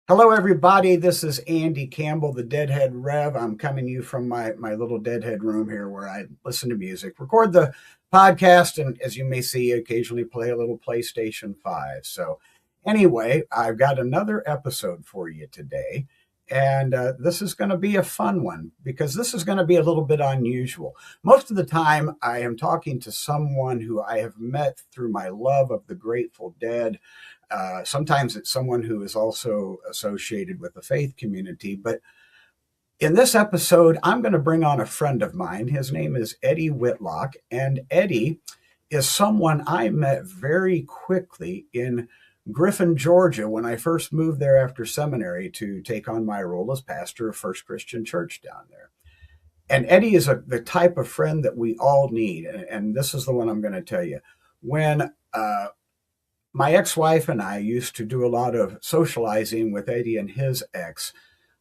Hello, everybody. This is Andy Campbell, the Deadhead Rev. I'm coming to you from my little Deadhead room here where I listen to music, record the podcast, and as you may see, occasionally play a little PlayStation 5. So, anyway, I've got another episode for you today. And this is going to be a fun one because this is going to be a little bit unusual. Most of the time, I am talking to someone who I have met through my love of the Grateful Dead. Sometimes it's someone who is also associated with the faith community. But in this episode, I'm going to bring on a friend of mine. His name is Eddie Whitlock. And Eddie is someone I met very quickly in Griffin, Georgia, when I first moved there after seminary to take on my role as pastor of First Christian Church down there. And Eddie is the type of friend that we all need. And this is the one I'm going to tell you. When my ex-wife and I used to do a lot of socializing with Eddie and his ex.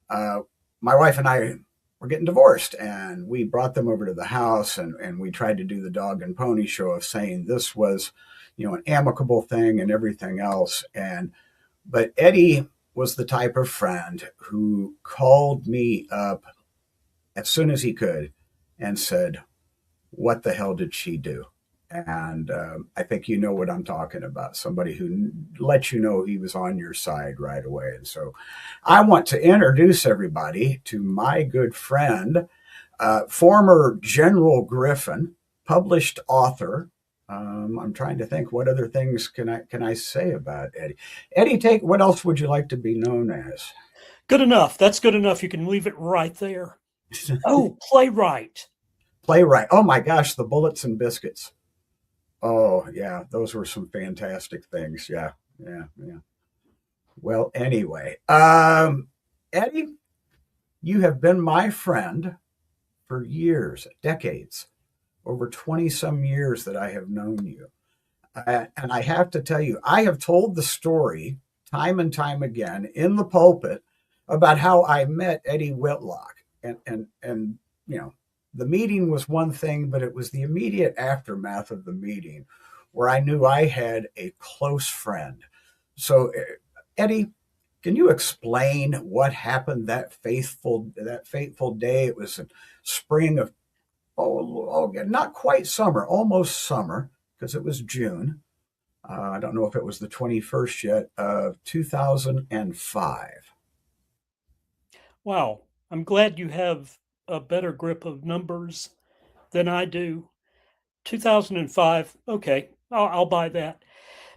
My wife and I were getting divorced, and we brought them over to the house, and we tried to do the dog and pony show of saying this was, an amicable thing and everything else. But Eddie was the type of friend who called me up as soon as he could and said, "What the hell did she do?" And I think you know what I'm talking about. Somebody who lets you know he was on your side right away. And so I want to introduce everybody to my good friend, former General Griffin, published author. I'm trying to think what other things can I say about Eddie. Eddie, what else would you like to be known as? Good enough. That's good enough. You can leave it right there. Oh, playwright. Playwright. Oh my gosh, the Bullets and Biscuits. Oh, yeah, those were some fantastic things. Yeah, yeah, yeah. Well, anyway, Eddie, you have been my friend for years, decades, over 20 some years that I have known you. And I have to tell you, I have told the story time and time again in the pulpit about how I met Eddie Whitlock. And the meeting was one thing, but it was the immediate aftermath of the meeting where I knew I had a close friend. So, Eddie, can you explain what happened that fateful day? It was in spring of not quite summer, almost summer, because it was June. I don't know if it was the 21st yet of 2005. Wow. I'm glad you have a better grip of numbers than I do. 2005. Okay, I'll buy that.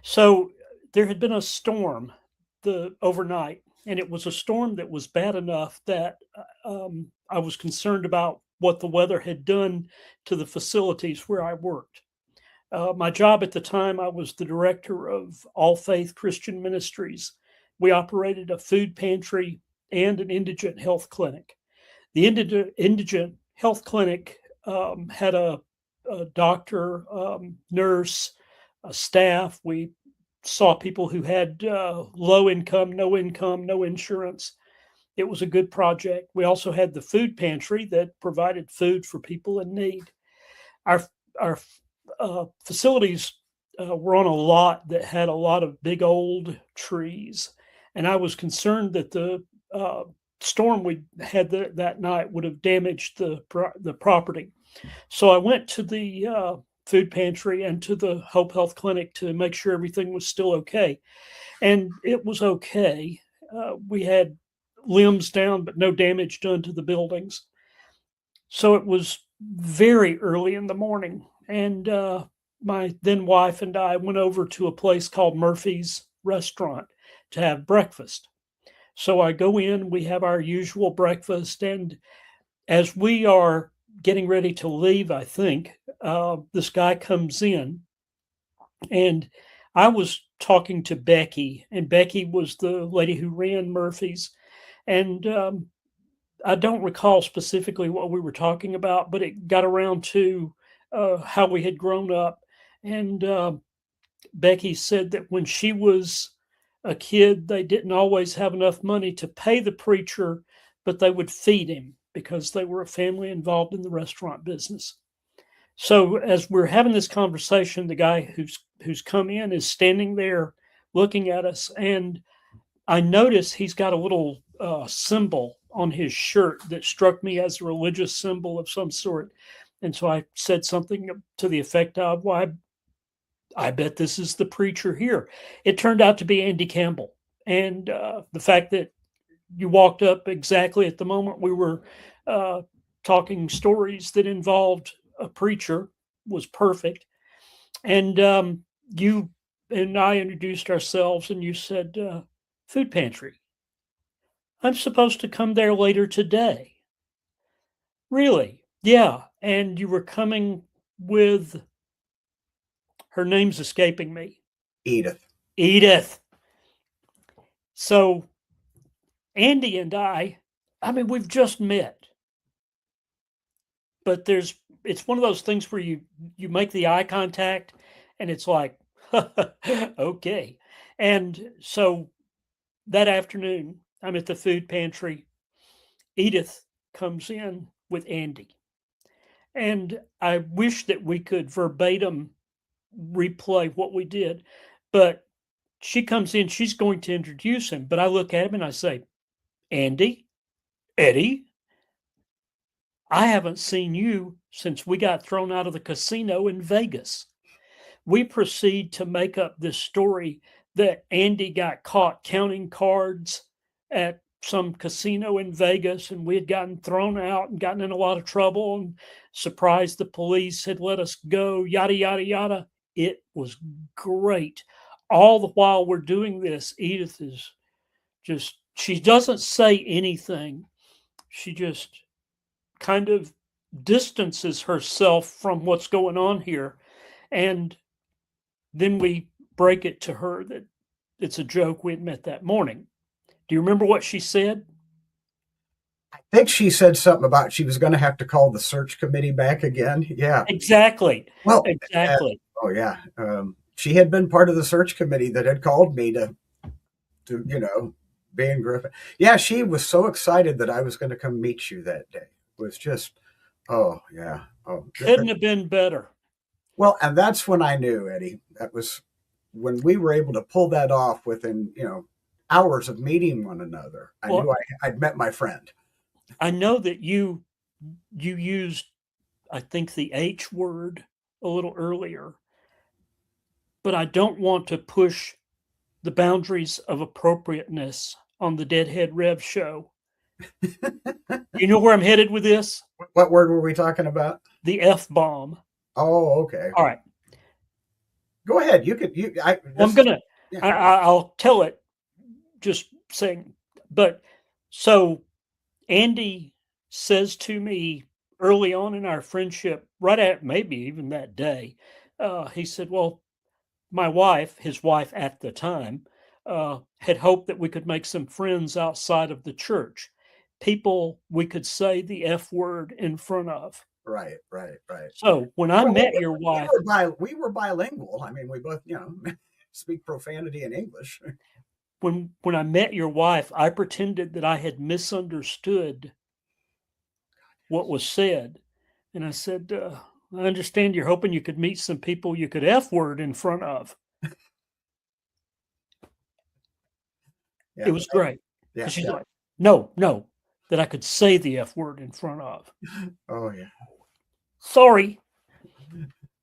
So there had been a storm the overnight, and it was a storm that was bad enough that I was concerned about what the weather had done to the facilities where I worked. My job at the time, I was the director of All Faith Christian Ministries. We operated a food pantry and an indigent health clinic. The indigent health clinic had a doctor, nurse, a staff. We saw people who had low income, no insurance. It was a good project. We also had the food pantry that provided food for people in need. Our facilities were on a lot that had a lot of big old trees, and I was concerned that the storm we had that night would have damaged the property. So I went to the food pantry and to the Hope Health Clinic to make sure everything was still okay, and it was okay. We had limbs down, but no damage done to the buildings. So it was very early in the morning, and my then wife and I went over to a place called Murphy's Restaurant to have breakfast. So I go in, we have our usual breakfast, and as we are getting ready to leave, I think, this guy comes in, and I was talking to Becky, and Becky was the lady who ran Murphy's. And I don't recall specifically what we were talking about, but it got around to how we had grown up. And Becky said that when she was a kid, they didn't always have enough money to pay the preacher, but they would feed him because they were a family involved in the restaurant business. So as we're having this conversation, the guy who's come in is standing there looking at us, and I noticed he's got a little symbol on his shirt that struck me as a religious symbol of some sort. And so I said something to the effect of, well, I bet this is the preacher here. It turned out to be Andy Campbell. And the fact that you walked up exactly at the moment we were uh, talking stories that involved a preacher was perfect. And you and I introduced ourselves, and you said, food pantry. I'm supposed to come there later today. Really? Yeah. And you were coming with, her name's escaping me. Edith. Edith. So Andy and I mean, we've just met, but it's one of those things where you make the eye contact and it's like, okay. And so that afternoon, I'm at the food pantry. Edith comes in with Andy. And I wish that we could verbatim replay what we did, but she comes in, she's going to introduce him. But I look at him and I say, Andy, Eddie, I haven't seen you since we got thrown out of the casino in Vegas. We proceed to make up this story that Andy got caught counting cards at some casino in Vegas and we had gotten thrown out and gotten in a lot of trouble and surprised the police had let us go, yada, yada, yada. It was great. All the while we're doing this, Edith is just, she doesn't say anything. She just kind of distances herself from what's going on here. And then we break it to her that it's a joke we had met that morning. Do you remember what she said? I think she said something about she was going to have to call the search committee back again. Yeah. Exactly. Well, Exactly. oh yeah. She had been part of the search committee that had called me to be in Griffin. Yeah, she was so excited that I was going to come meet you that day. It was just, oh yeah, oh. Couldn't have been better. Well, and that's when I knew, Eddie. That was when we were able to pull that off within hours of meeting one another. I Well, knew I'd met my friend. I know that you used, I think, the H word a little earlier, but I don't want to push the boundaries of appropriateness on the Deadhead Rev show. You know where I'm headed with this? What word were we talking about? The F bomb. Oh, okay. All right. Go ahead. You could. I'm gonna. Yeah. I'll tell it. Just saying. But so Andy says to me early on in our friendship, right at maybe even that day, he said, "Well, my wife, his wife at the time, had hoped that we could make some friends outside of the church, people we could say the F word in front of." Right, right, right. So when I met your wife, we were bilingual. I mean, we both, speak profanity in English. when I met your wife, I pretended that I had misunderstood what was said, and I said, "I understand you're hoping you could meet some people you could F word in front of." Yeah, it was great. Yeah, She's yeah. like, "No, no, that I could say the F word in front of." Oh yeah. Sorry.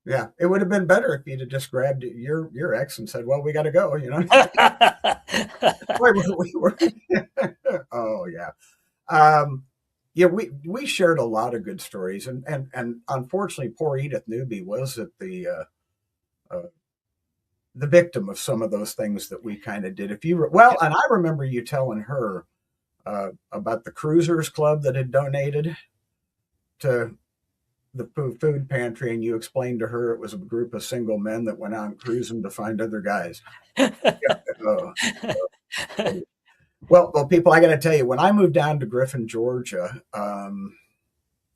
Yeah, it would have been better if you'd have just grabbed your ex and said, "Well, we got to go," we were. Oh yeah. Yeah, we shared a lot of good stories, and unfortunately, poor Edith Newby was at the victim of some of those things that we kind of did. And I remember you telling her about the Cruisers Club that had donated to the food pantry, and you explained to her it was a group of single men that went out cruising to find other guys. Yeah. Oh. Well, people, I got to tell you, when I moved down to Griffin, Georgia,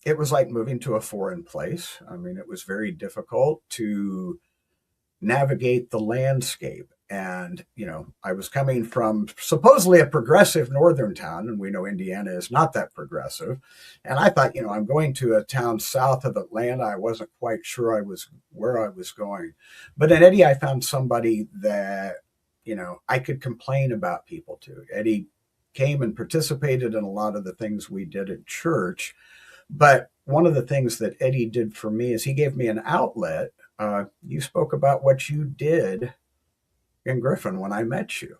it was like moving to a foreign place. I mean, it was very difficult to navigate the landscape. And, I was coming from supposedly a progressive northern town, and we know Indiana is not that progressive. And I thought, I'm going to a town south of Atlanta. I wasn't quite sure where I was going. But in Eddie, I found somebody that I could complain about people too. Eddie came and participated in a lot of the things we did at church. But one of the things that Eddie did for me is he gave me an outlet. You spoke about what you did in Griffin when I met you,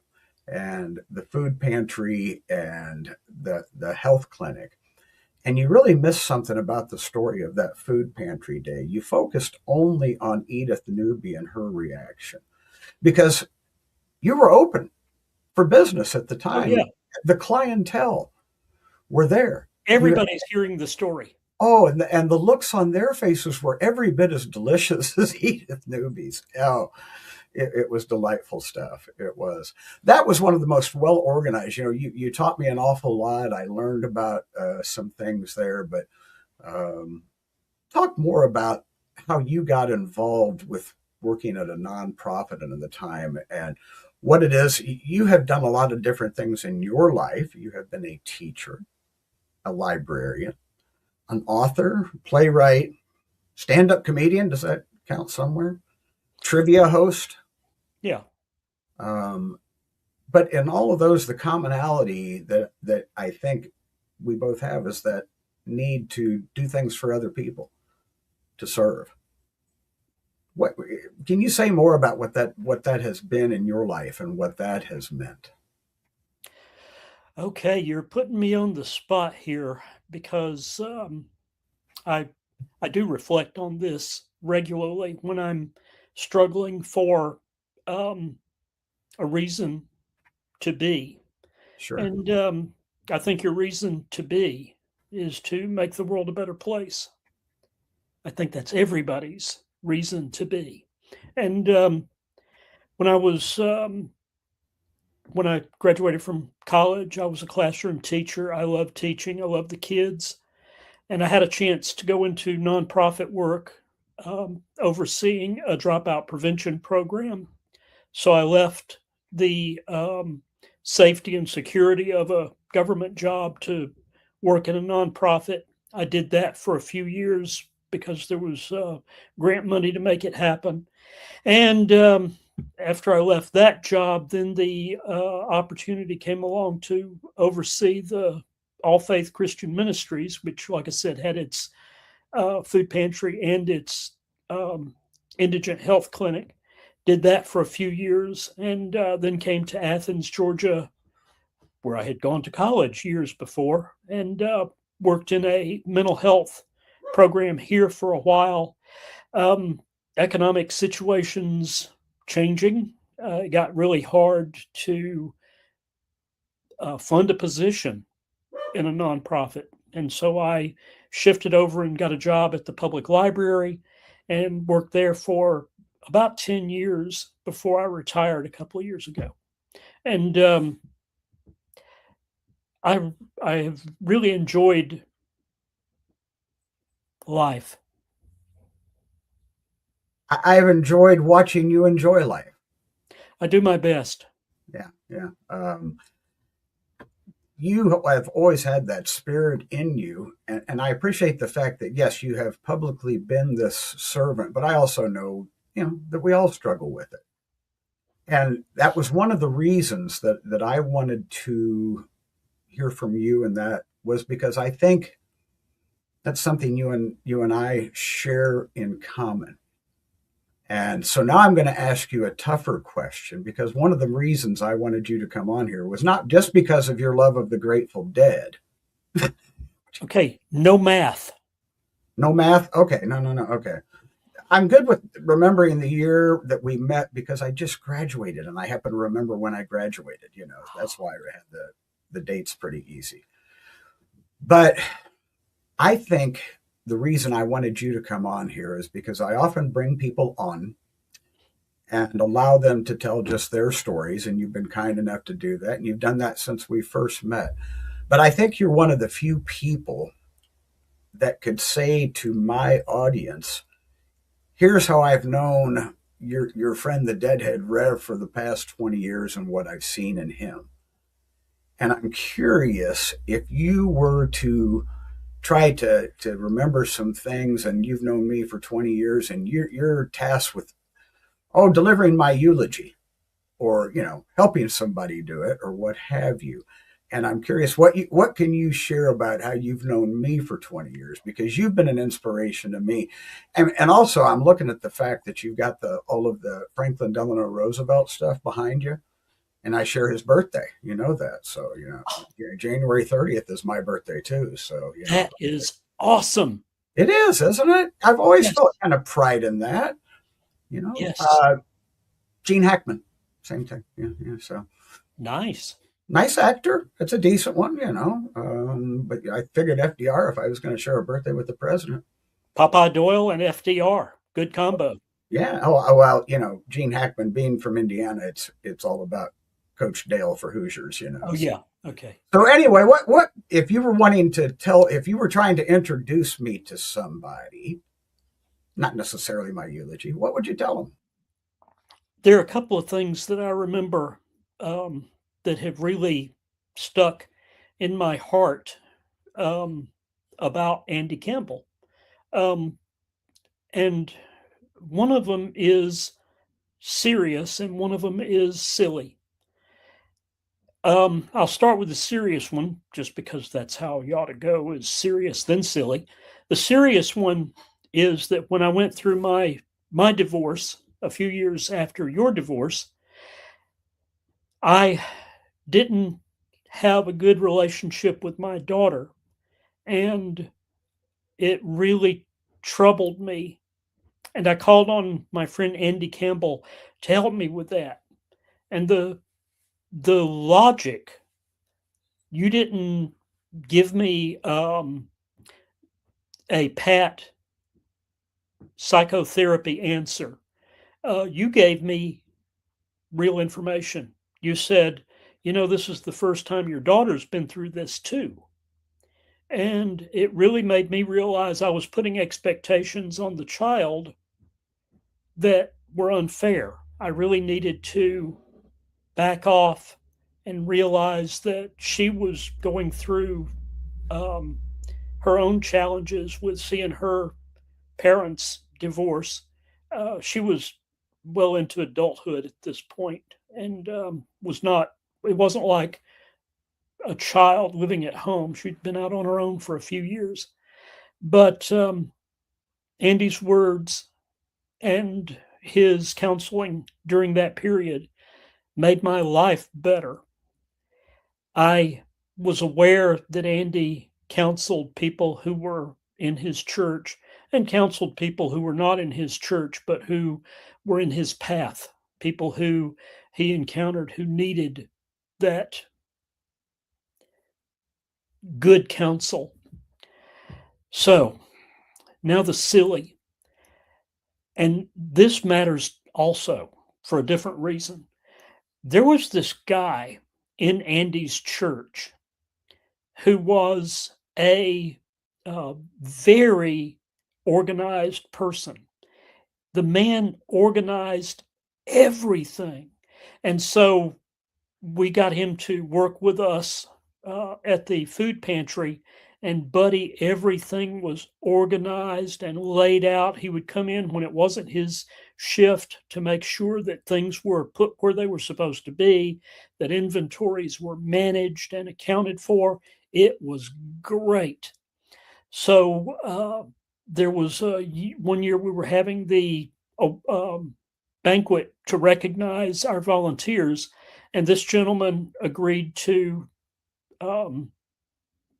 and the food pantry and the health clinic. And you really missed something about the story of that food pantry day. You focused only on Edith Newby and her reaction because you were open for business at the Oh, time. yeah. The clientele were there. You Everybody's hearing the story. Oh, and the looks on their faces were every bit as delicious as Edith Newby's. Oh, it was delightful stuff. It was. That was one of the most well organized. You taught me an awful lot. I learned about some things there, but um, talk more about how you got involved with working at a nonprofit and at the time and what it is. You have done a lot of different things in your life. You have been a teacher, a librarian, an author, playwright, stand-up comedian. Does that count somewhere? Trivia host. Yeah. Um, but in all of those, the commonality that I think we both have is that need to do things for other people, to serve. What can you say more about what that has been in your life and what that has meant? Okay, you're putting me on the spot here because I I do reflect on this regularly when I'm struggling for um, a reason to be, Sure. and I think your reason to be is to make the world a better place. I think that's everybody's reason to be, and when I was when I graduated from college, I was a classroom teacher. I loved teaching. I loved the kids. And I had a chance to go into nonprofit work, overseeing a dropout prevention program. So I left the safety and security of a government job to work in a nonprofit. I did that for a few years because there was grant money to make it happen. And after I left that job, then the opportunity came along to oversee the All Faith Christian Ministries, which, like I said, had its food pantry and its indigent health clinic. Did that for a few years and then came to Athens, Georgia, where I had gone to college years before and worked in a mental health program here for a while. Um, Economic situations changing. It got really hard to fund a position in a nonprofit. And so I shifted over and got a job at the public library and worked there for about 10 years before I retired a couple of years ago. And I, I have really enjoyed life. I've enjoyed watching you enjoy life. I do my best. Yeah, yeah. You have always had that spirit in you, and I appreciate the fact that yes, you have publicly been this servant, but I also know that we all struggle with it, and that was one of the reasons that I wanted to hear from you, and that was because I think that's something you and I share in common. And so now I'm going to ask you a tougher question because one of the reasons I wanted you to come on here was not just because of your love of the Grateful Dead. Okay, no math. No math? Okay, no, no, no. Okay. I'm good with remembering the year that we met because I just graduated and I happen to remember when I graduated. That's why I had the dates pretty easy. But I think the reason I wanted you to come on here is because I often bring people on and allow them to tell just their stories. And you've been kind enough to do that. And you've done that since we first met. But I think you're one of the few people that could say to my audience, here's how I've known your friend, the Deadhead Rev, for the past 20 years and what I've seen in him. And I'm curious if you were to try to remember some things, and you've known me for 20 years, and you're tasked with delivering my eulogy or helping somebody do it or what have you. And I'm curious, what can you share about how you've known me for 20 years? Because you've been an inspiration to me. And also, I'm looking at the fact that you've got all of the Franklin Delano Roosevelt stuff behind you. And I share his birthday. You know that. So, January 30th is my birthday too. So, That is awesome. it is, isn't it? I've always Yes. felt kind of pride in that. You know, Yes. Gene Hackman, same thing. Yeah, yeah. So Nice. nice actor. It's a decent one, but I figured FDR if I was going to share a birthday with the president. Popeye Doyle and FDR. Good combo. Yeah. Well, Gene Hackman being from Indiana, it's all about Coach Dale for Hoosiers. Oh, So, yeah. Okay. so anyway, what if you were if you were trying to introduce me to somebody, not necessarily my eulogy, what would you tell them? There are a couple of things that I remember um, that have really stuck in my heart um, about Andy Campbell. Um, and one of them is serious and one of them is silly. I'll start with the serious one just because that's how you ought to go, is serious then silly. The serious one is that when I went through my divorce a few years after your divorce, I didn't have a good relationship with my daughter, and it really troubled me. And I called on my friend Andy Campbell to help me with that. And the logic, you didn't give me a pat psychotherapy answer. You gave me real information. You said, this is the first time your daughter's been through this too. And it really made me realize I was putting expectations on the child that were unfair. I really needed to back off and realize that she was going through um, her own challenges with seeing her parents divorce. She was well into adulthood at this point and was not, it wasn't like a child living at home. She'd been out on her own for a few years. But Andy's words and his counseling during that period made my life better. I was aware that Andy counseled people who were in his church and counseled people who were not in his church, but who were in his path, people who he encountered who needed that good counsel. So now the silly. And this matters also for a different reason. There was this guy in Andy's church who was a very organized person. The man organized everything. And so we got him to work with us at the food pantry. And buddy, everything was organized and laid out. He would come in when it wasn't his shift to make sure that things were put where they were supposed to be, that inventories were managed and accounted for. It was great. So there was one year we were having the banquet to recognize our volunteers, and this gentleman agreed to um,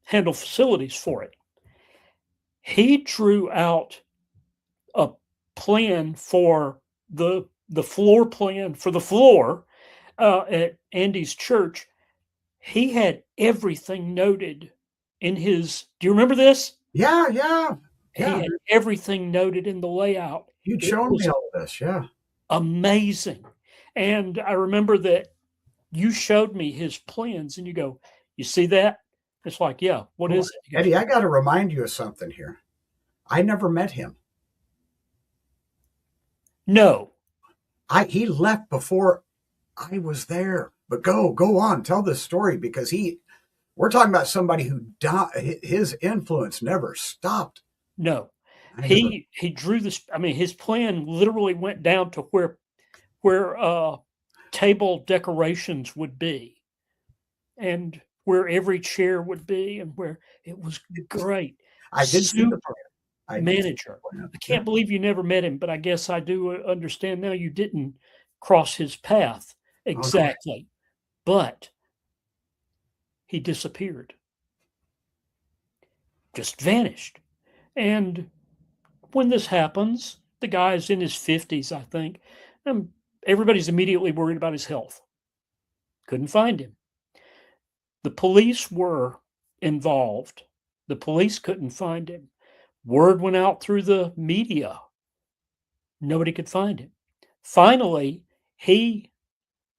handle facilities for it. He drew out a plan for the floor plan for the floor at Andy's church. He had everything noted in his. Do you remember this? Yeah, yeah, He yeah. had everything noted in the layout. You'd It shown me was all of this. Yeah. amazing. And I remember that you showed me his plans and you go, you see that? It's like, yeah, what Well, is it? He goes, Eddie, I got to remind you of something here. I never met him. no, He left before I was there. But go on, tell this story because we're talking about somebody who died. His influence never stopped. no. I never. He drew this. I mean, his plan literally went down to where table decorations would be and where every chair would be and where it was great. I did see the Super plan. I did see manager. the plan. I Yeah. can't believe you never met him, but I guess I do understand now you didn't cross his path Oh, no. exactly, but he disappeared, just vanished. And when this happens, the guy's in his 50s, I think, and everybody's immediately worried about his health. Couldn't find him. The police were involved. The police couldn't find him. Word went out through the media. Nobody could find him. Finally, he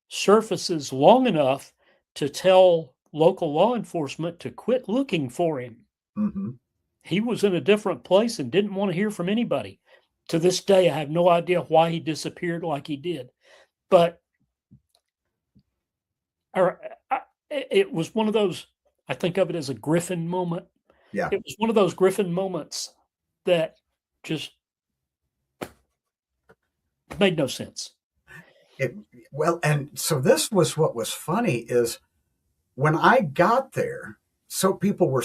surfaces long enough to tell local law enforcement to quit looking for him. Mhm. He was in a different place and didn't want to hear from anybody. To this day, I have no idea why he disappeared like he did, but it was one of those. I think of it as a Griffin moment. Yeah. It was one of those Griffin moments that just made no sense. It well, and so this was what was funny is when I got there, so people were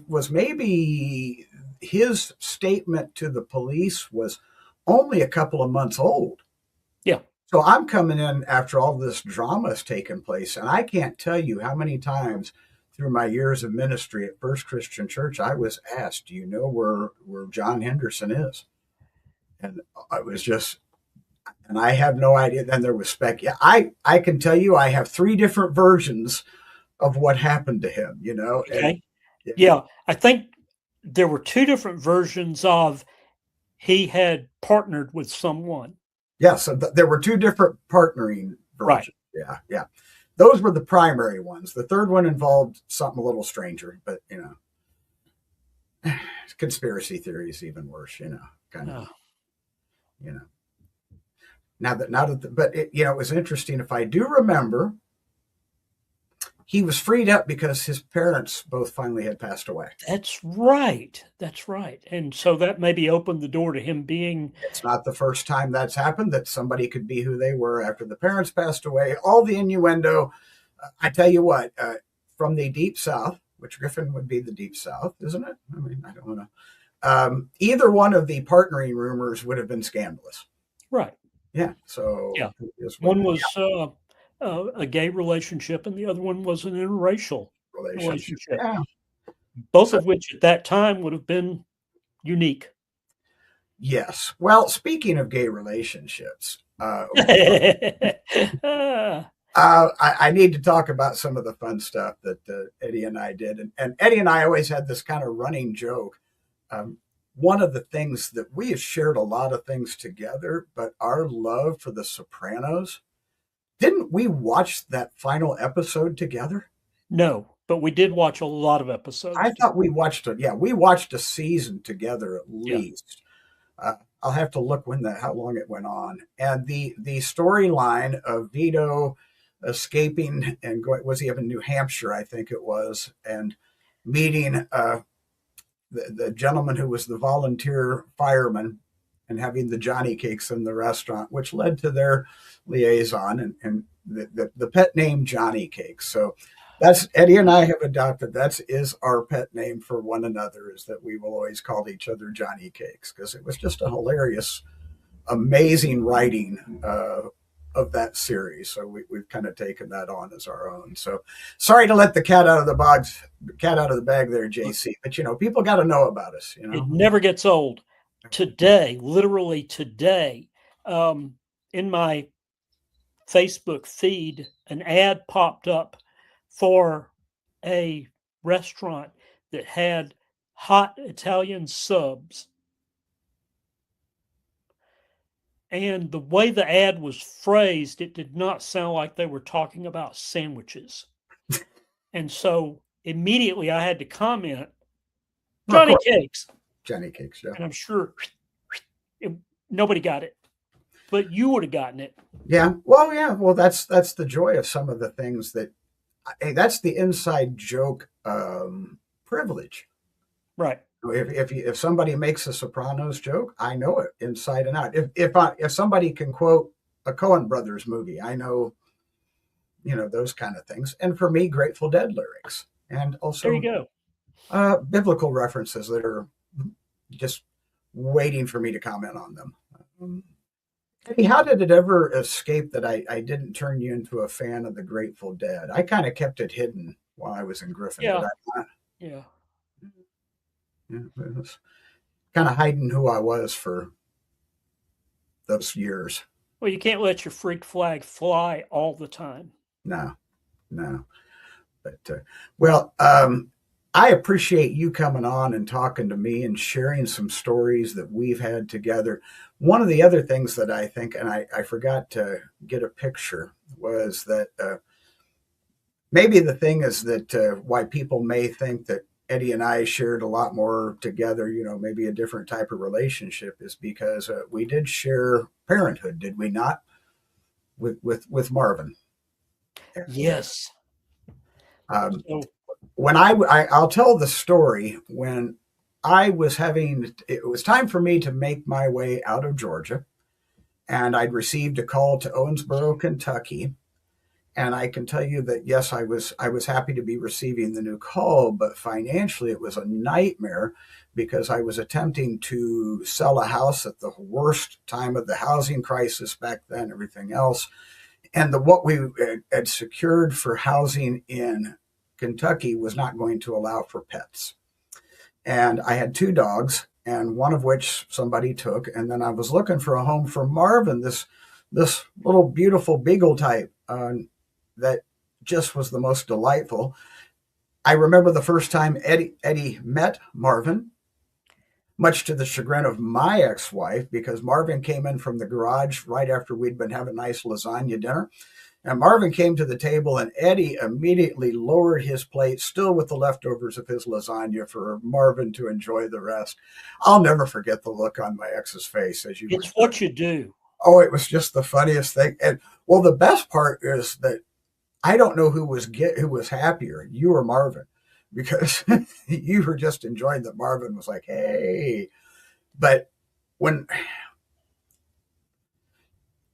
was maybe his statement to the police was only a couple of months old. Yeah. So I'm coming in after all this drama has taken place, and I can't tell you how many times through my years of ministry at First Christian Church I was asked, "Do you know where John Henderson is?" And I was just, and I have no idea. Then there was spec. Yeah, I can tell you I have three different versions of what happened to him. And Okay. Yeah. I think there were two different versions of he had partnered with someone. yeah, so there were two different partnering Right. versions. Yeah, yeah, those were the primary ones. The third one involved something a little stranger, but conspiracy theories even worse. Kind of, Uh, you know. But it was interesting. If I do remember, he was freed up because his parents both finally had passed away. that's right. That's right. And so that maybe opened the door to him being It's not the first time that's happened that somebody could be who they were after the parents passed away. All the innuendo. I tell you what, from the deep south, which Griffin would be the deep south, isn't it? I mean, I don't want to. Either one of the partnering rumors would have been scandalous. right. Yeah. So Yeah. it is what One it is. was a gay relationship, and the other one was an interracial Relationship. relationship, Yeah. both So of which at that time would have been unique. yes. Well, speaking of gay relationships, Ah, I need to talk about some of the fun stuff that Eddie and I did. And Eddie and I always had this kind of running joke. One of the things that we have shared a lot of things together, but our love for The Sopranos, didn't we watch that final episode together? no, but we did watch a lot of episodes. I thought we watched it. Yeah, we watched a season together at Yeah. least. I'll have to look how long it went on. And the storyline of Vito escaping and going, was he up in New Hampshire? I think it was, and meeting the gentleman who was the volunteer fireman and having the Johnny cakes in the restaurant, which led to their liaison and the pet name Johnny Cakes. So that's Eddie and I have adopted. That is our pet name for one another, is that we will always call each other Johnny Cakes, because it was just a hilarious, amazing writing of that series. So we've kind of taken that on as our own. So sorry to let the cat out of the bag there, JC. But people got to know about us. It never gets old. Today, literally today, in my Facebook feed, an ad popped up for a restaurant that had hot Italian subs. And the way the ad was phrased, it did not sound like they were talking about sandwiches. And so immediately I had to comment, Johnny Cakes. Johnny Cakes, yeah. And I'm sure nobody got it, but you would have gotten it. Yeah. Well, yeah. Well, that's the joy of some of the things that, hey, that's the inside joke privilege. Right. If somebody makes a Sopranos joke, I know it inside and out. If somebody can quote a Coen Brothers movie. I know, those kind of things. And for me, Grateful Dead lyrics, and There you also go. biblical references that are just waiting for me to comment on them. Um, Eddie, how did it ever escape that I didn't turn you into a fan of the Grateful Dead? I kind of kept it hidden while I was in Griffin. Did Yeah, I not? yeah. Yeah, it was kind of hiding who I was for those years. Well, you can't let your freak flag fly all the time. No, no. But well, I appreciate you coming on and talking to me and sharing some stories that we've had together. One of the other things that I think, and I forgot to get a picture, was that maybe the thing is that why people may think that Eddie and I shared a lot more together, maybe a different type of relationship, is because we did share parenthood, did we not? With Marvin. And Yes. um, So when I'll tell the story when it was time for me to make my way out of Georgia, and I'd received a call to Owensboro, Kentucky. And I can tell you that yes, I was happy to be receiving the new call, but financially it was a nightmare because I was attempting to sell a house at the worst time of the housing crisis back then, everything else. And what we had secured for housing in Kentucky was not going to allow for pets. And I had two dogs, and one of which somebody took. And then I was looking for a home for Marvin, this little beautiful beagle type that just was the most delightful. I remember the first time Eddie met Marvin, much to the chagrin of my ex-wife, because Marvin came in from the garage right after we'd been having a nice lasagna dinner. And Marvin came to the table, and Eddie immediately lowered his plate, still with the leftovers of his lasagna, for Marvin to enjoy the rest. I'll never forget the look on my ex's face as you were. it's what you do. Oh, it was just the funniest thing. And well, the best part is that I don't know who was happier, you or Marvin, because you were just enjoying that Marvin was like, "Hey." But when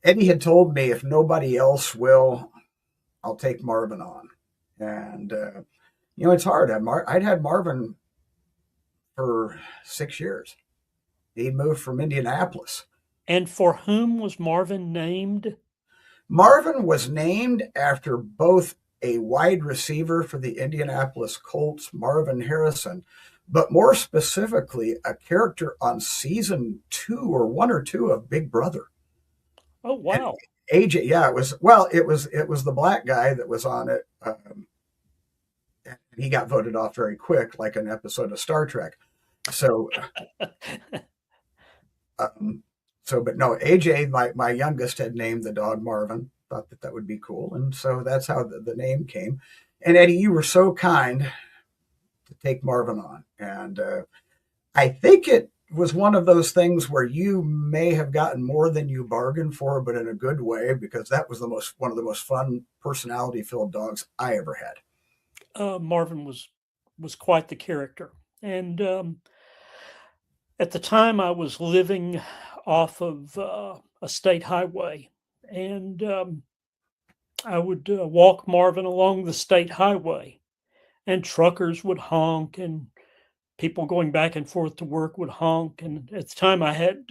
Eddie had told me, if nobody else will, I'll take Marvin on. And it's hard. I'd had Marvin for 6 years. He moved from Indianapolis. And for whom was Marvin named? Marvin was named after both a wide receiver for the Indianapolis Colts, Marvin Harrison, but more specifically, a character on season 2 or 1 or 2 of Big Brother. Oh, And wow. AJ, yeah, it was the black guy that was on it. He got voted off very quick, like an episode of Star Trek. So, um, but no, AJ, my youngest, had named the dog Marvin. Thought that would be cool, and so that's how the name came. And Eddie, you were so kind to take Marvin on, and I think it was one of those things where you may have gotten more than you bargained for, but in a good way, because that was one of the most fun personality filled dogs I ever had. Marvin was quite the character, and at the time I was living off of a state highway, and I would walk Marvin along the state highway, and truckers would honk, and people going back and forth to work would honk. And at the time, I had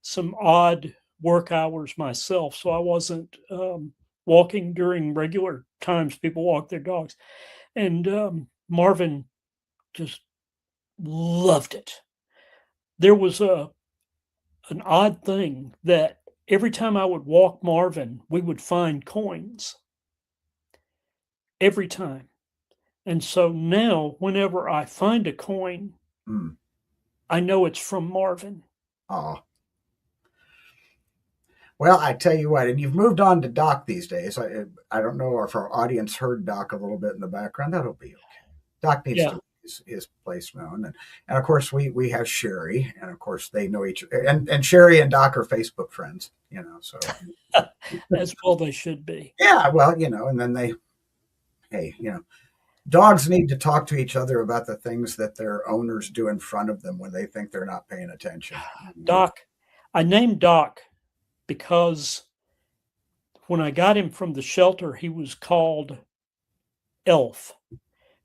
some odd work hours myself, so I wasn't walking during regular times people walk their dogs. And Marvin just loved it. There was an odd thing that every time I would walk Marvin, we would find coins every time. And so now, whenever I find a coin, Mm. I know it's from Marvin. Oh, well, I tell you what, and you've moved on to Doc these days. I don't know if our audience heard Doc a little bit in the background. That'll be okay. Doc needs to Yeah. make his place known, and of course we have Sherry, and of course they know each, and Sherry and Doc are Facebook friends. So As well they should be. yeah, well, and then hey, dogs need to talk to each other about the things that their owners do in front of them when they think they're not paying attention. Doc, I named Doc because When I got him from the shelter, he was called Elf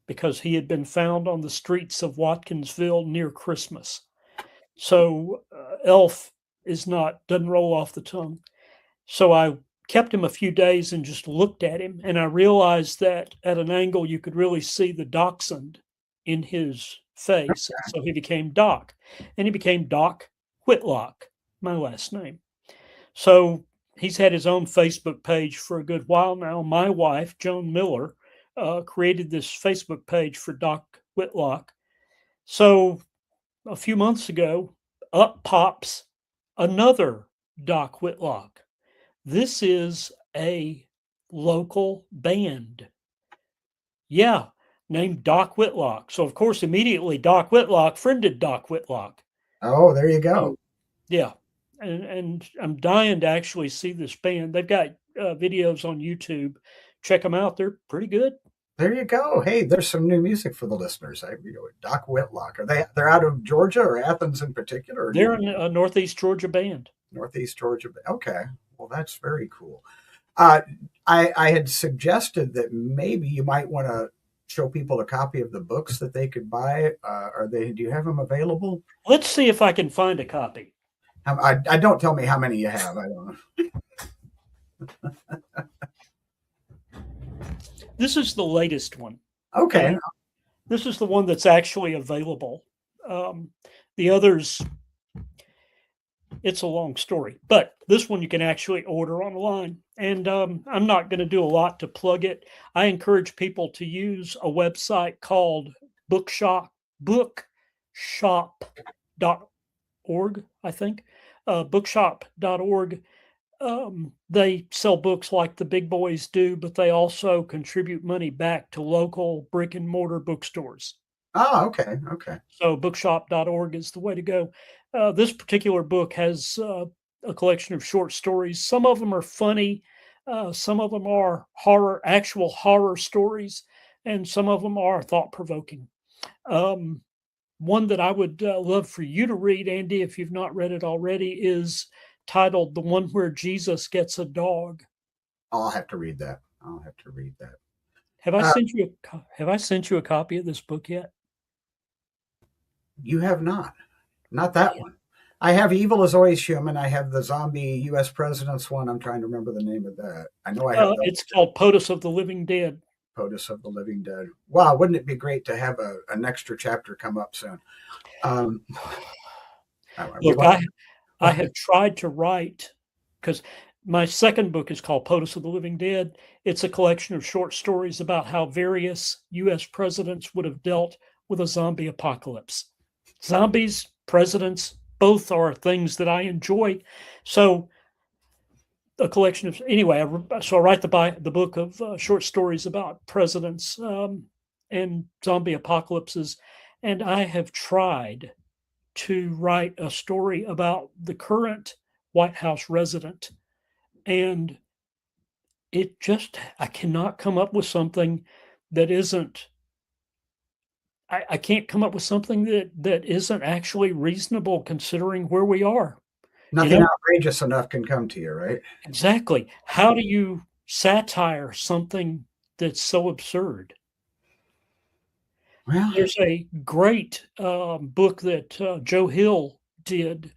because he had been found on the streets of Watkinsville near Christmas. So Elf is not doesn't roll off the tongue. So I kept him a few days and just looked at him, and I realized that at an angle you could really see the dachshund in his face. And so he became Doc, and he became Doc Whitlock, my last name. So he's had his own Facebook page for a good while now. My wife, Joan Miller, created this Facebook page for Doc Whitlock. So a few months ago, up pops another Doc Whitlock. This is a local band. Yeah, named Doc Whitlock. So, of course, immediately Doc Whitlock friended Doc Whitlock. Oh, there you go. So, yeah. And I'm dying to actually see this band. They've got videos on YouTube. Check them out. They're pretty good. There you go. Hey, there's some new music for the listeners. Doc Whitlock. They're out of Georgia or Athens in particular? Or They're a Northeast Georgia band. Northeast Georgia. Okay. Well, that's very cool. I had suggested that maybe you might want to show people a copy of the books that they could buy. Do you have them available? Let's see if I can find a copy. I don't tell me how many you have. I don't know. This is the latest one. Okay. And this is the one that's actually available. The others, it's a long story, but this one you can actually order online. And I'm not going to do a lot to plug it. I encourage people to use a website called bookshop.org, I think. Bookshop.org. They sell books like the big boys do, but they also contribute money back to local brick and mortar bookstores. Oh, okay. Okay. So bookshop.org is the way to go. This particular book has a collection of short stories. Some of them are funny. Some of them are actual horror stories, and some of them are thought provoking. One that I would love for you to read, Andy, if you've not read it already, is titled "The One Where Jesus Gets a Dog." I'll have to read that. I'll have to read that. Have I sent you a copy of this book yet? You have not. Not that one. I have Evil is Always Human. I have the zombie U.S. presidents one. I'm trying to remember the name of that. I know I have. It's called POTUS of the Living Dead. POTUS of the Living Dead. Wow, wouldn't it be great to have an extra chapter come up soon? Look, I have tried to write, because my second book is called POTUS of the Living Dead. It's a collection of short stories about how various U.S. presidents would have dealt with a zombie apocalypse. Zombies, presidents, both are things that I enjoy. So a collection of, anyway, I write the book of short stories about presidents and zombie apocalypses. And I have tried to write a story about the current White House resident. And I cannot come up with something that isn't, I can't come up with something that isn't actually reasonable considering where we are. Nothing outrageous enough can come to you, right? Exactly. How do you satire something that's so absurd? Well, there's a great book that Joe Hill did.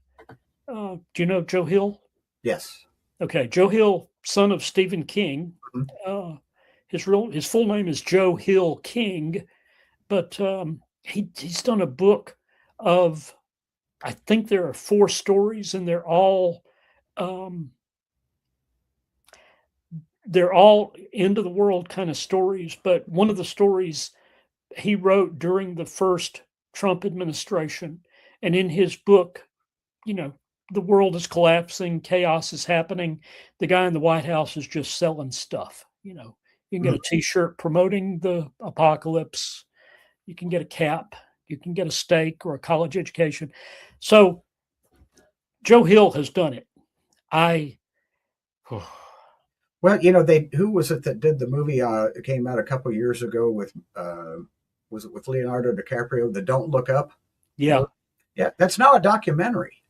Do you know Joe Hill? Yes. Okay, Joe Hill, son of Stephen King. Mm-hmm. His full name is Joe Hill King, but he's done a book of, I think there are 4 stories, and they're all end of the world kind of stories. But one of the stories he wrote during the first Trump administration, and in his book, the world is collapsing, chaos is happening. The guy in the White House is just selling stuff. You can get a T-shirt promoting the apocalypse. You can get a cap. You can get a steak or a college education. So Joe Hill has done it. Well, who was it that did the movie? It came out a couple years ago with, was it with Leonardo DiCaprio? The Don't Look Up. Yeah. Yeah, that's now a documentary.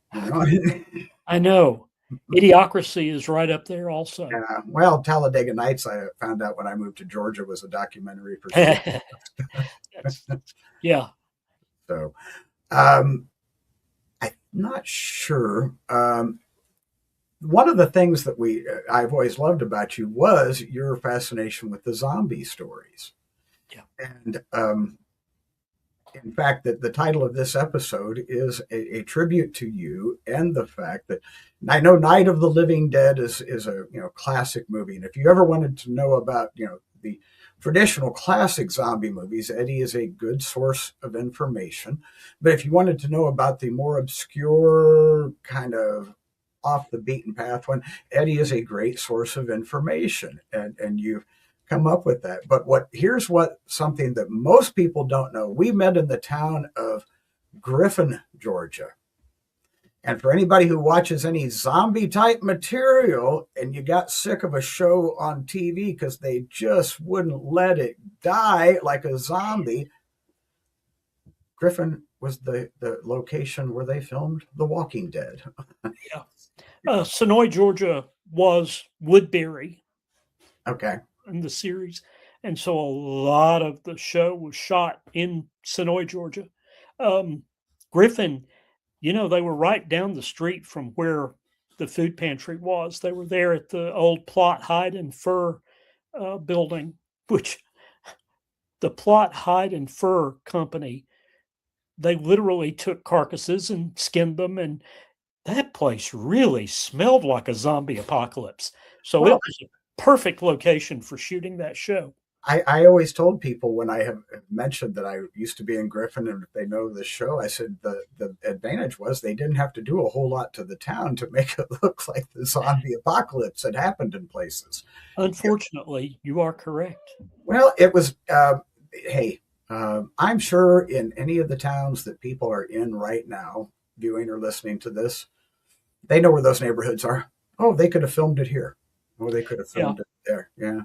I know. Idiocracy is right up there also. Well, Talladega Nights, I found out when I moved to Georgia, was a documentary for sure. That's yeah. So um, I'm not sure. One of the things that I've always loved about you was your fascination with the zombie stories. Yeah. And in fact, that the title of this episode is a tribute to you, and the fact that I know Night of the Living Dead is a classic movie, and if you ever wanted to know about the traditional classic zombie movies, Eddie is a good source of information. But if you wanted to know about the more obscure kind of off the beaten path one, Eddie is a great source of information, and you come up with that. But here's what something that most people don't know. We met in the town of Griffin, Georgia. And for anybody who watches any zombie type material and you got sick of a show on TV because they just wouldn't let it die like a zombie, Griffin was the location where they filmed The Walking Dead. Yeah. Sonoy, Georgia was Woodbury Okay. in the series. And so a lot of the show was shot in Sonoy, Georgia. Griffin, they were right down the street from where the food pantry was. They were there at the old Plot Hide and Fur building, which the Plot Hide and Fur company, they literally took carcasses and skinned them, and that place really smelled like a zombie apocalypse. So it Well, was a perfect location for shooting that show. I always told people when I have mentioned that I used to be in Griffin, and if they know the show, I said the advantage was they didn't have to do a whole lot to the town to make it look like the zombie apocalypse had happened in places. Unfortunately, you are correct. Well, it was, hey, I'm sure in any of the towns that people are in right now, viewing or listening to this, they know where those neighborhoods are. Oh, they could have filmed it here. Oh, they could have Yeah. filmed it there. Yeah.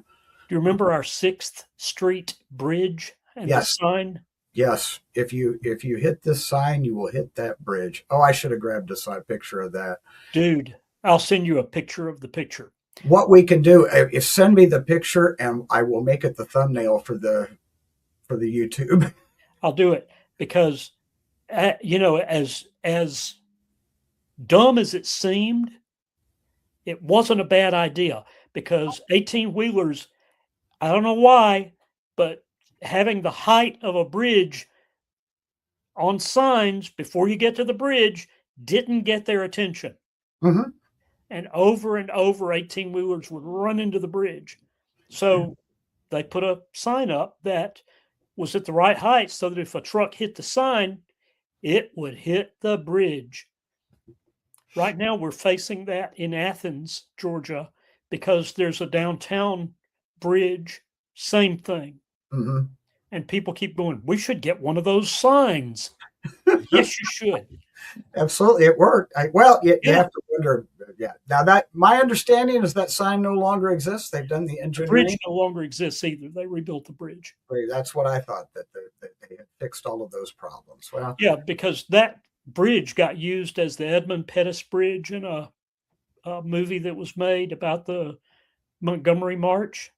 Do you remember our 6th Street bridge and the Yes. sign? Yes, if you hit this sign, you will hit that bridge. Oh, I should have grabbed a side picture of that. Dude, I'll send you a picture of the picture. What we can do is send me the picture, and I will make it the thumbnail for the YouTube. I'll do it because, as dumb as it seemed, it wasn't a bad idea because 18 wheelers, I don't know why, but having the height of a bridge on signs before you get to the bridge didn't get their attention. Mm-hmm. And over 18 wheelers would run into the bridge. So they put a sign up that was at the right height so that if a truck hit the sign, it would hit the bridge. Right now, we're facing that in Athens, Georgia, because there's a downtown bridge, same thing. Mm-hmm. And people keep going, we should get one of those signs. Yes, you should. Absolutely, it worked. You Yeah. have to wonder. Yeah. Now that my understanding is that sign no longer exists. They've done the The engineering. bridge no longer exists either. They rebuilt the bridge. That's what I thought, that they had fixed all of those problems. Well, Yeah, because that bridge got used as the Edmund Pettus Bridge in a movie that was made about the Montgomery March.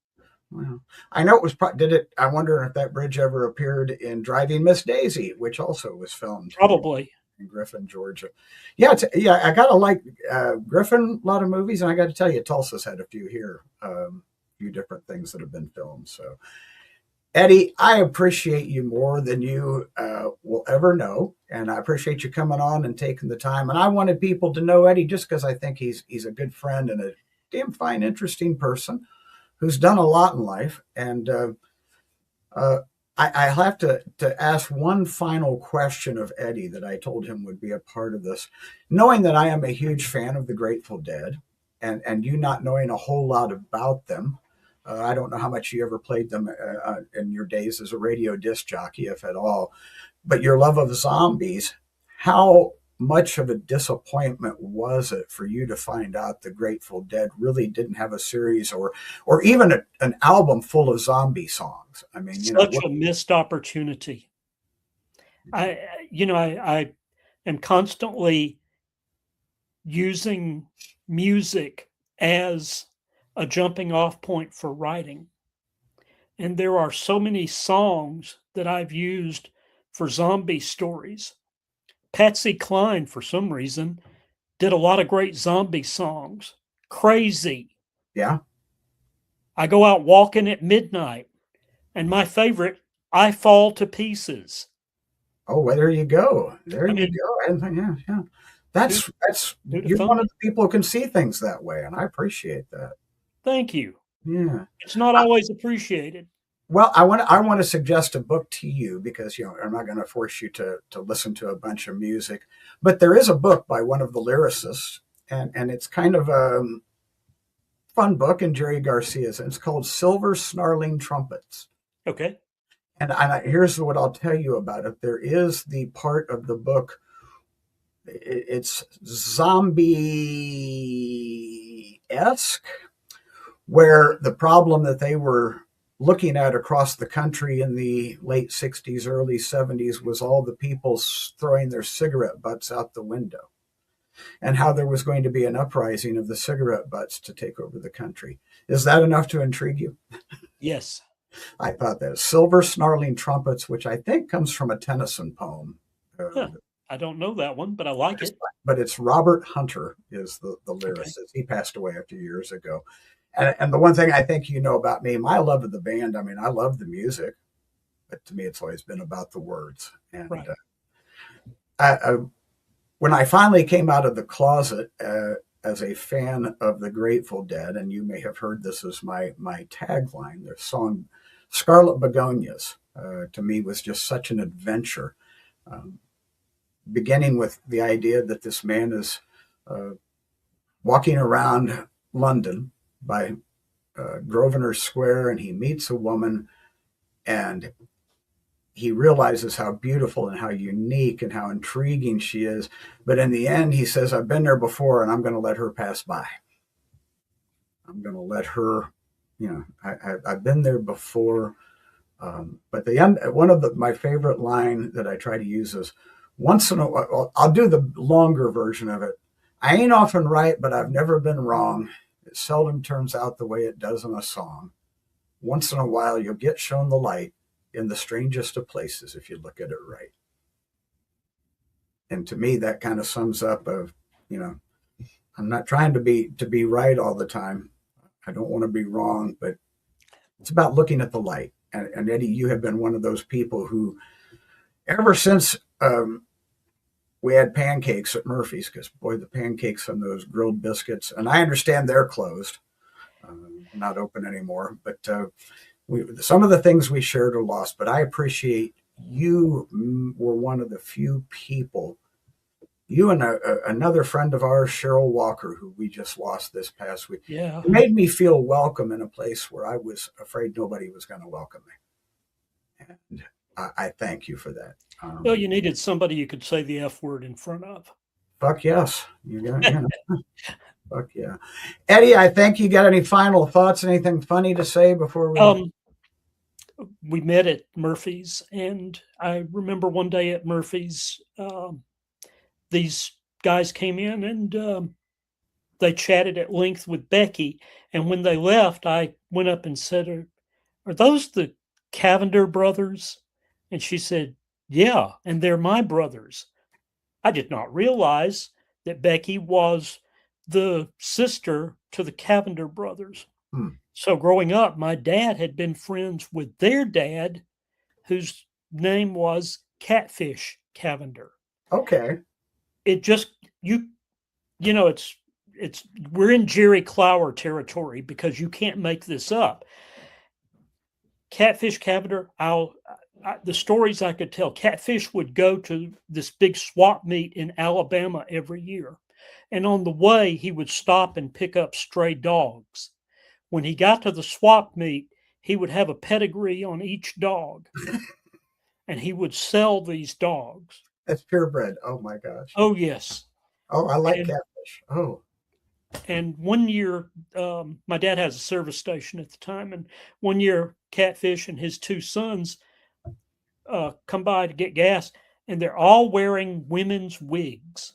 well, I know it was. Did it? I wonder if that bridge ever appeared in Driving Miss Daisy, which also was filmed Probably. in Griffin, Georgia. Yeah, yeah. I gotta like Griffin. A lot of movies, and I got to tell you, Tulsa's had a few here, a few different things that have been filmed. So, Eddie, I appreciate you more than you will ever know, and I appreciate you coming on and taking the time. And I wanted people to know Eddie just because I think he's a good friend and a damn fine, interesting person who's done a lot in life. And uh, I have to ask one final question of Eddie that I told him would be a part of this. Knowing that I am a huge fan of the Grateful Dead, and you not knowing a whole lot about them, I don't know how much you ever played them in your days as a radio disc jockey, if at all, but your love of zombies, how much of a disappointment was it for you to find out the Grateful Dead really didn't have a series or even an album full of zombie songs? I mean, Such a missed opportunity. I am constantly using music as a jumping off point for writing. And there are so many songs that I've used for zombie stories. Patsy Cline, for some reason, did a lot of great zombie songs. Crazy. Yeah. I go out walking at midnight. And my favorite, I Fall to Pieces. Oh, well, there you go. There I you mean, go. And yeah, yeah. who, That's who'd have you're one thunk of it? the people who can see things that way, and I appreciate that. Thank you. Yeah. It's not always appreciated. Well, I want to suggest a book to you because I'm not going to force you to listen to a bunch of music, but there is a book by one of the lyricists, and it's kind of a fun book, and Jerry Garcia's, and it's called Silver Snarling Trumpets. Okay. And here's what I'll tell you about it. There is the part of the book, it's zombie esque, where the problem that they were looking at across the country in the late 60s, early 70s was all the people throwing their cigarette butts out the window, and how there was going to be an uprising of the cigarette butts to take over the country. Is that enough to intrigue you? Yes. I thought that Silver Snarling Trumpets, which I think comes from a Tennyson poem. Huh. I don't know that one, but I like it. But it's Robert Hunter is the Okay. lyricist. He passed away a few years ago. And the one thing I think you know about me, my love of the band, I mean, I love the music, but to me, it's always been about the words. And Right. I, when I finally came out of the closet as a fan of the Grateful Dead, and you may have heard this as my tagline, their song Scarlet Begonias, to me was just such an adventure. Um, Beginning with the idea that this man is uh, walking around London by Grosvenor Square, and he meets a woman, and he realizes how beautiful and how unique and how intriguing she is. But in the end, he says, I've been there before, and I'm going to let her pass by. I'm going to let her, I've been there before. But the end, one of my favorite line that I try to use is, once in a while, I'll do the longer version of it. I ain't often right, but I've never been wrong. It seldom turns out the way it does in a song. Once in a while, you'll get shown the light in the strangest of places if you look at it right. And to me, that kind of sums up of, you know, I'm not trying to be right all the time. I don't want to be wrong, but it's about looking at the light. And Eddie, you have been one of those people who, ever since we had pancakes at Murphy's, because boy, the pancakes and those grilled biscuits, and I understand they're closed, not open anymore. But some of the things we shared are lost. But I appreciate you were one of the few people. You and another friend of ours, Cheryl Walker, who we just lost this past week, Yeah. made me feel welcome in a place where I was afraid nobody was going to welcome me. And I thank you for that. Well, you needed somebody you could say the F word in front of. Fuck yes. You got, fuck yeah. Eddie, I think you got any final thoughts, anything funny to say before we. We met at Murphy's, and I remember one day at Murphy's, these guys came in and they chatted at length with Becky. And when they left, I went up and said, are those the Cavender brothers? And she said, yeah, and they're my brothers. I did not realize that Becky was the sister to the Cavender brothers. Hmm. So growing up, my dad had been friends with their dad, whose name was Catfish Cavender. Okay. It just it's we're in Jerry Clower territory because you can't make this up. Catfish Cavender, the stories I could tell. Catfish would go to this big swap meet in Alabama every year, and on the way he would stop and pick up stray dogs. When he got to the swap meet, he would have a pedigree on each dog, and he would sell these dogs. That's purebred. Oh my gosh. Oh yes. Oh, I like And catfish. Oh. And one year, my dad has a service station at the time, and one year, Catfish and his two sons come by to get gas, and they're all wearing women's wigs.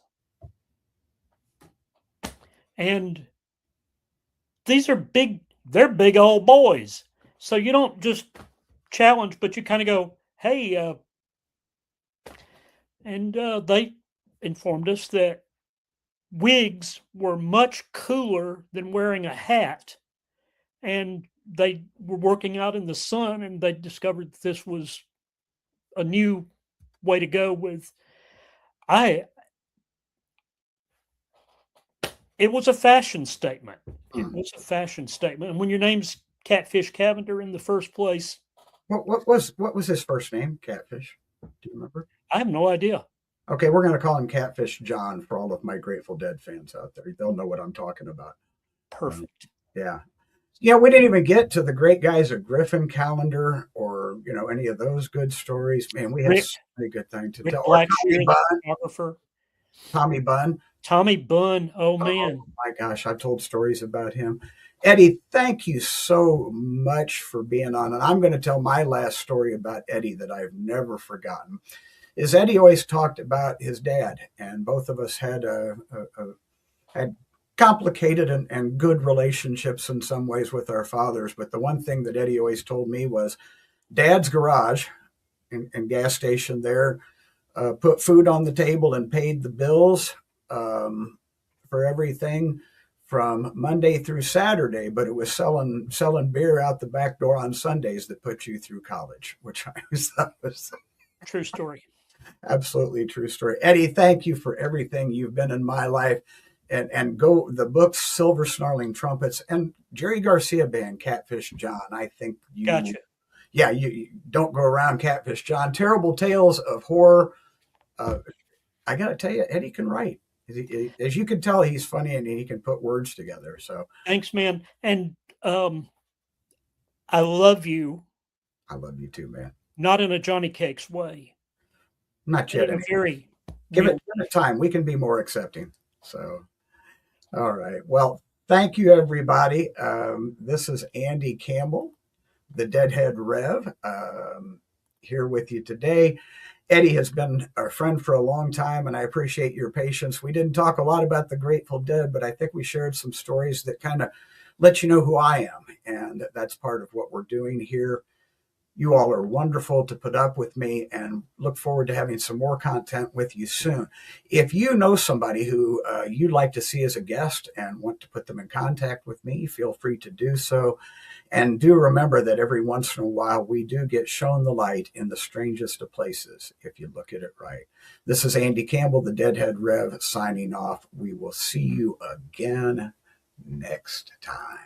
And these are they're big old boys. So you don't just challenge, but you kind of go, hey, and they informed us that wigs were much cooler than wearing a hat. And they were working out in the sun and they discovered that this was a new way to go with I it was a fashion statement. It Hmm. was a fashion statement. And when your name's Catfish Cavender in the first place, What was his first name? Catfish. Do you remember? I have no idea. Okay, we're going to call him Catfish John for all of my Grateful Dead fans out there. They'll know what I'm talking about. Um, Perfect. yeah. Yeah, we didn't even get to the great guys at Griffin Calendar or, any of those good stories. Man, we had Rick so many good things to tell. Rick Or Blackshear, the photographer. Tommy Bunn. Tommy Bunn. Oh Oh man. my gosh, I've told stories about him. Eddie, thank you so much for being on. And I'm going to tell my last story about Eddie that I've never forgotten. Is Eddie always talked about his dad, and both of us had complicated and good relationships in some ways with our fathers. But the one thing that Eddie always told me was Dad's garage and gas station there put food on the table and paid the bills for everything from Monday through Saturday, but it was selling beer out the back door on Sundays that put you through college, which I always thought was True story. absolutely true story. Eddie, thank you for everything you've been in my life. And go the books, Silver Snarling Trumpets, and Jerry Garcia Band, Catfish John. I think Gotcha. you don't go around Catfish John. Terrible Tales of Horror. Uh, I got to tell you, Eddie can write. As you can tell, he's funny and he can put words together. So Thanks, man. And I love you, I love you too, man. not in a Johnny Cakes way, Not yet, in a anyway. very Give real it time. We can be more accepting. So, all right. Well, thank you, everybody. This is Andy Campbell, the Deadhead Rev, here with you today. Eddie has been our friend for a long time, and I appreciate your patience. We didn't talk a lot about the Grateful Dead, but I think we shared some stories that kind of let you know who I am, and that's part of what we're doing here. You all are wonderful to put up with me, and look forward to having some more content with you soon. If you know somebody who you'd like to see as a guest and want to put them in contact with me, feel free to do so. And do remember that every once in a while we do get shown the light in the strangest of places if you look at it right. This is Andy Campbell, the Deadhead Rev, signing off. We will see you again next time.